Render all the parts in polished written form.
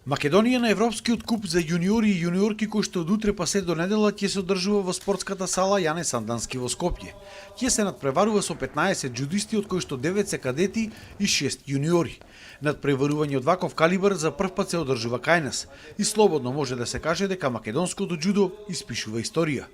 Македонија на Европскиот куп за јуниори и јуниорки кој што од утре па се до недела ќе се одржува во спортската сала Јане Сандански во Скопје. Ќе се надпреварува со 15 џудисти од кои што 9 се кадети и 6 јуниори. Надпреварување од ваков калибар за прв пат се одржува кај нас и слободно може да се каже дека македонското џудо испишува историја.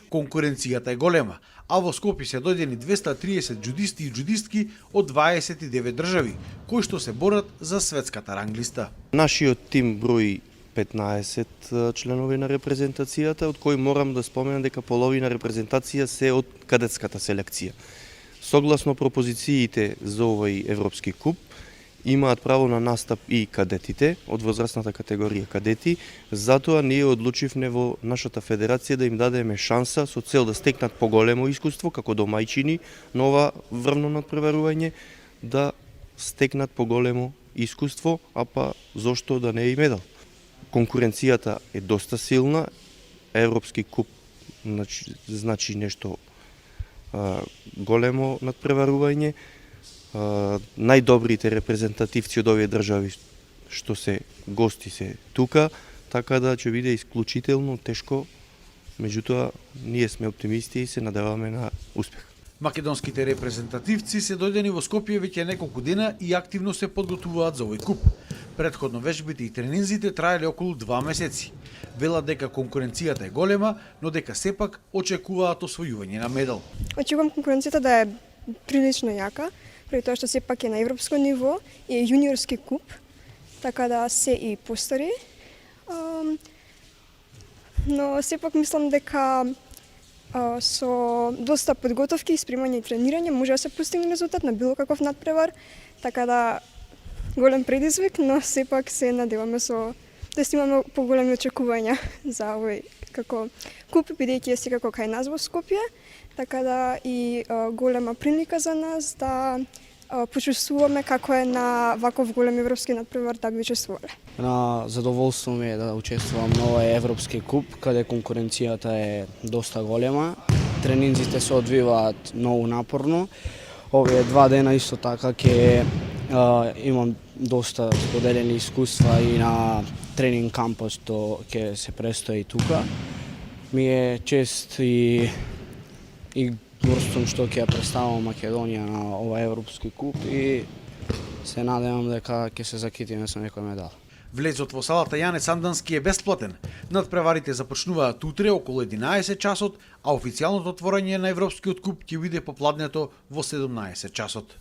Конкуренцијата е голема, а во Скопје се дојдени 230 џудисти и џудистки од 29 држави, кои што се борат за светската ранглиста. Нашиот тим брои 15 членови на репрезентацијата, од кои морам да споменам дека половина репрезентација се од кадетската селекција. Согласно пропозициите за овој Европски куп, имаат право на настап и кадетите од возрастната категорија кадети, затоа ние одлучивме во нашата федерација да им дадеме шанса со цел да стекнат поголемо искуство како домајчини на ова врвно надпреварување, да стекнат поголемо искуство, а па зошто да не и медал. Конкуренцијата е доста силна, Европски куп значи нешто големо надпреварување. Најдобрите репрезентативци од овие држави што се гости се тука, така да ќе биде исклучително тешко, меѓутоа ние сме оптимисти и се надеваме на успех. Македонските репрезентативци се дојдени во Скопје веќе неколку дена и активно се подготвуваат за овој куп. Претходно вежбите и тренинзите траеле околу 2 месеци. Велат дека конкуренцијата е голема, но дека сепак очекуваат освојување на медал. Очекувам конкуренцијата да е прилично јака, преди тоа што сепак е на европско ниво и е јуниорски куп, така да се и постари. Но сепак мислам дека со доста подготовки, спремање и тренирање може да се постигне резултат на било каков надпревар, така да голем предизвик, но сепак се надеваме да имаме поголеми очекувања за овој како куп, бидејќи е секако кај нас во Скопје, така да и голема прилика за нас да почувствуваме како е на ваков голем европски надпревар да би учествувале. На задоволство ми е да учествувам на овој Европски куп, каде конкуренцијата е доста голема. Тренинзите се одвиваат многу напорно. Овие 2 дена исто така ќе имам доста споделени искуства и на тренинг кампот што ќе се престои тука. Ми е чест и горстон што ќе ја представам Македонија на овој Европски куп и се надевам дека ќе се закитиме со некој медал. Влезот во салата Јане Сандански е бесплатен. Надпреварите започнуваат утре околу 11 часот, а официјалното отворање на Европскиот куп ќе биде попладнето во 17 часот.